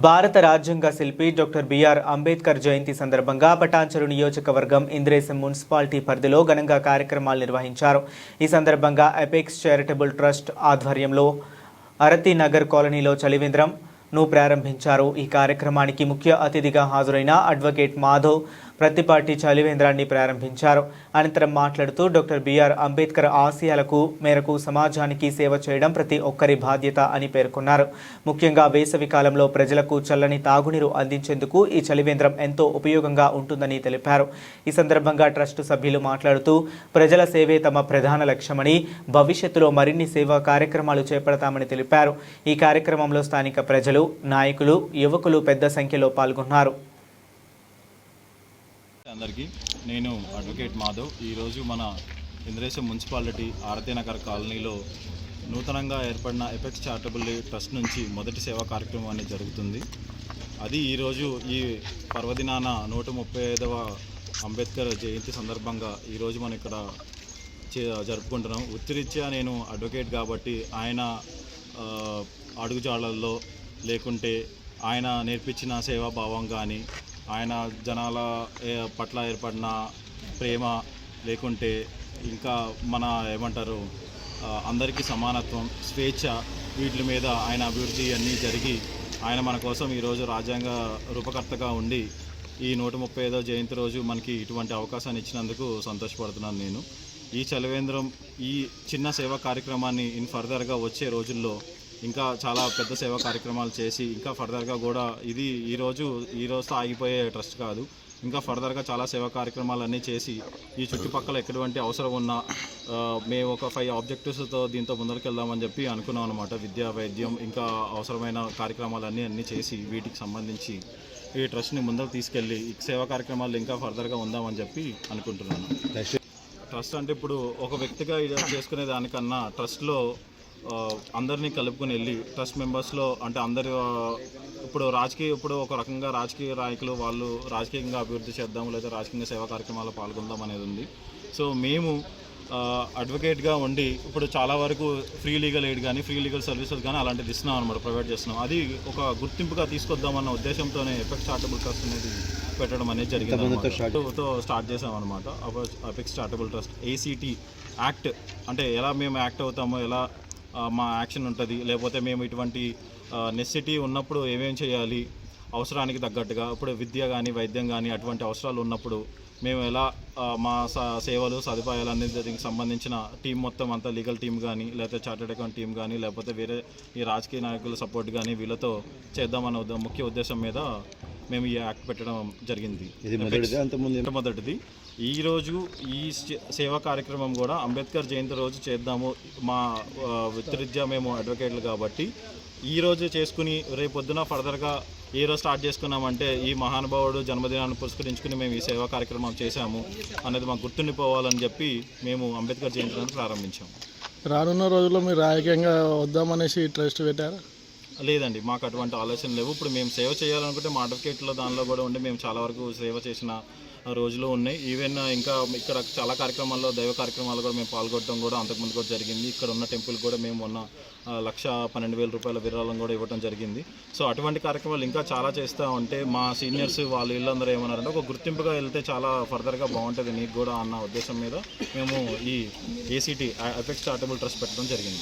భారత రాజ్యాంగ శిల్పి డాక్టర్ బిఆర్ అంబేద్కర్ జయంతి సందర్భంగా పటాన్చెరు నియోజకవర్గం ఇంద్రేశం మున్సిపాలిటీ పరిధిలో ఘనంగా కార్యక్రమాలు నిర్వహించారు. ఈ సందర్భంగా ఎపెక్స్ చారిటబుల్ ట్రస్ట్ ఆధ్వర్యంలో అరతి నగర్ కాలనీలో చలివేంద్రంను ప్రారంభించారు. ఈ కార్యక్రమానికి ముఖ్య అతిథిగా హాజరైన అడ్వకేట్ మాధవ్ ప్రతిపాటి చలివేంద్రాన్ని ప్రారంభించారు. అనంతరం మాట్లాడుతూ డాక్టర్ బిఆర్ అంబేద్కర్ ఆశయాలకు మేరకు సమాజానికి సేవ చేయడం ప్రతి ఒక్కరి బాధ్యత అని పేర్కొన్నారు. ముఖ్యంగా వేసవి కాలంలో ప్రజలకు చల్లని తాగునీరు అందించేందుకు ఈ చలివేంద్రం ఎంతో ఉపయోగంగా ఉంటుందని తెలిపారు. ఈ సందర్భంగా ట్రస్ట్ సభ్యులు మాట్లాడుతూ ప్రజల సేవే తమ ప్రధాన లక్ష్యమని, భవిష్యత్తులో మరిన్ని సేవా కార్యక్రమాలు చేపడతామని తెలిపారు. ఈ కార్యక్రమంలో స్థానిక ప్రజలు, నాయకులు, యువకులు పెద్ద సంఖ్యలో పాల్గొన్నారు. అందరికీ నేను అడ్వకేట్ మాధవ్. ఈరోజు మన ఇంద్రేశం మున్సిపాలిటీ ఆరతి నగర్ కాలనీలో నూతనంగా ఏర్పడిన ఎపెక్స్ చారిటబుల్ ట్రస్ట్ నుంచి మొదటి సేవా కార్యక్రమం అనేది జరుగుతుంది. అది ఈరోజు ఈ పర్వదినాన 135వ అంబేద్కర్ జయంతి సందర్భంగా ఈరోజు మనం ఇక్కడ జరుపుకుంటున్నాం. వృత్తిరీత్యా నేను అడ్వకేట్ కాబట్టి ఆయన అడుగుజాడల్లో లేకుంటే ఆయన నేర్పించిన సేవాభావం కానీ, ఆయన జనాల పట్ల ఏర్పడిన ప్రేమ, లేకుంటే ఇంకా మన అందరికీ సమానత్వం, స్వేచ్ఛ, వీటి మీద ఆయన అభివృద్ధి అన్నీ జరిగి ఆయన మన కోసం ఈరోజు రాజ్యాంగ రూపకర్తగా ఉండి ఈ 135వ జయంతి రోజు మనకి ఇటువంటి అవకాశాన్ని ఇచ్చినందుకు సంతోషపడుతున్నాను. నేను ఈ చలివేంద్రం, ఈ చిన్న సేవా కార్యక్రమాన్ని ఫర్దర్గా వచ్చే రోజుల్లో ఇంకా చాలా పెద్ద సేవా కార్యక్రమాలు చేసి ఇంకా ఫర్దర్గా కూడా ఇది ఈరోజుతో ఆగిపోయే ట్రస్ట్ కాదు. ఇంకా ఫర్దర్గా చాలా సేవా కార్యక్రమాలన్నీ చేసి ఈ చుట్టుపక్కల ఎటువంటి అవసరం ఉన్నా మేము ఒక 5 ఆబ్జెక్టివ్స్తో దీంతో ముందరికి వెళ్దామని చెప్పి అనుకున్నాం అనమాట. విద్య, వైద్యం, ఇంకా అవసరమైన కార్యక్రమాలన్నీ చేసి వీటికి సంబంధించి ఈ ట్రస్ట్ని ముందరకు తీసుకెళ్ళి ఈ సేవా కార్యక్రమాలు ఇంకా ఫర్దర్గా ఉందామని చెప్పి అనుకుంటున్నాను. ట్రస్ట్ అంటే ఇప్పుడు ఒక వ్యక్తిగా చేసుకునే దానికన్నా ట్రస్ట్లో అందరినీ కలుపుకొని వెళ్ళి ట్రస్ట్ మెంబర్స్లో అంటే అందరు ఇప్పుడు ఒక రకంగా రాజకీయ నాయకులు వాళ్ళు రాజకీయంగా అభివృద్ధి చేద్దాము లేదా రాజకీయ సేవా కార్యక్రమాల్లో పాల్గొందాం అనేది ఉంది. సో మేము అడ్వకేట్గా ఉండి ఇప్పుడు చాలా వరకు ఫ్రీ లీగల్ ఎయిడ్ కానీ, ఫ్రీ లీగల్ సర్వీసెస్ కానీ అలాంటిది ఇస్తున్నాం అనమాట, ప్రొవైడ్ చేస్తున్నాం. అది ఒక గుర్తింపుగా తీసుకొద్దామన్న ఉద్దేశంతోనే ఎపెక్స్ చారిటబుల్ ట్రస్ట్ అనేది పెట్టడం అనేది జరిగింది. స్టార్ట్ చేసామన్నమాట. Apex charitable trust ACT act అంటే ఎలా మేము యాక్ట్ అవుతామో, ఎలా మా యాక్షన్ ఉంటుంది, లేకపోతే మేము ఇటువంటి నెసెసిటీ ఉన్నప్పుడు ఏమేం చేయాలి, అవసరానికి తగ్గట్టుగా ఇప్పుడు విద్య కానీ, వైద్యం కానీ అటువంటి అవసరాలు ఉన్నప్పుడు మేము ఎలా మా సేవలు, సదుపాయాలన్నిటికి సంబంధించిన టీం మొత్తం అంతా, లీగల్ టీం కానీ, లేకపోతే చార్టెడ్ అకౌంట్ టీం కానీ, లేకపోతే వేరే ఈ రాజకీయ నాయకుల సపోర్ట్ కానీ వీళ్ళతో చేద్దామన్న ముఖ్య ఉద్దేశం మీద మేము ఈ యాక్ట్ పెట్టడం జరిగింది. మొదటిది. ఈరోజు ఈ సేవా కార్యక్రమం కూడా అంబేద్కర్ జయంతి రోజు చేద్దాము. మా వృత్తిరీత్యా మేము అడ్వకేట్లు కాబట్టి ఈరోజు చేసుకుని రేపొద్దున ఫర్దర్గా ఏ రోజు స్టార్ట్ చేసుకున్నామంటే ఈ మహానుభావుడు జన్మదినాన్ని పురస్కరించుకుని మేము ఈ సేవా కార్యక్రమం చేశాము అనేది మాకు గుర్తుండిపోవాలని చెప్పి మేము అంబేద్కర్ జయంతిని ప్రారంభించాము. రానున్న రోజుల్లో మీరు రాజకీయంగా వద్దామనేసి ట్రస్ట్ పెట్టారా? లేదండి, మాకు అటువంటి ఆలోచన లేవు. ఇప్పుడు మేము సేవ చేయాలనుకుంటే మా అడ్వకేట్లో దానిలో కూడా ఉండి మేము చాలా వరకు సేవ చేసిన రోజులు ఉన్నాయి. ఈవెన్ ఇంకా ఇక్కడ చాలా కార్యక్రమాల్లో, దైవ కార్యక్రమాలు కూడా మేము పాల్గొనడం కూడా అంతకుముందు కూడా జరిగింది. ఇక్కడ ఉన్న టెంపుల్ కూడా మేము మొన్న 1,12,000 రూపాయల విరాళం కూడా ఇవ్వడం జరిగింది. సో అటువంటి కార్యక్రమాలు ఇంకా చాలా చేస్తూ ఉంటే మా సీనియర్స్ వాళ్ళు వీళ్ళందరూ ఏమన్నారంటే ఒక గుర్తింపుగా వెళ్తే చాలా ఫర్దర్గా బాగుంటుంది నీకు కూడా అన్న ఉద్దేశం మీద మేము ఈ ACT ఎపెక్స్ చారిటబుల్ ట్రస్ట్ పెట్టడం జరిగింది.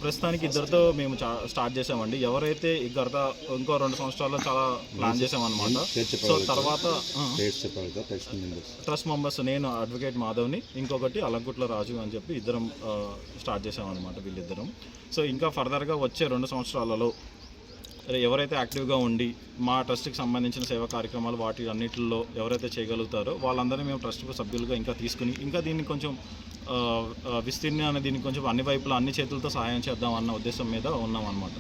ప్రస్తుతానికి ఇద్దరితో మేము స్టార్ట్ చేసామండి. ఎవరైతే ఇంకో 2 సంవత్సరాల్లో చాలా ప్లాన్ చేసామన్నమాట. సో తర్వాత ట్రస్ట్ మెంబర్స్ నేను అడ్వకేట్ మాధవ్ని, ఇంకొకటి అలంకుట్ల రాజు అని చెప్పి ఇద్దరం స్టార్ట్ చేసామన్నమాట, వీళ్ళిద్దరం. సో ఇంకా ఫర్దర్గా వచ్చే 2 సంవత్సరాలలో ఎవరైతే యాక్టివ్గా ఉండి మా ట్రస్ట్కి సంబంధించిన సేవా కార్యక్రమాలు వాటి అన్నింటిలో ఎవరైతే చేయగలుగుతారో వాళ్ళందరినీ మేము ట్రస్ట్ సభ్యులుగా ఇంకా తీసుకుని ఇంకా దీన్ని కొంచెం విస్తీర్ణ దీనికి కొంచెం అన్ని వైపులా అన్ని చేతులతో సహాయం చేద్దాం అన్న ఉద్దేశం మీద ఉన్నాం అన్నమాట.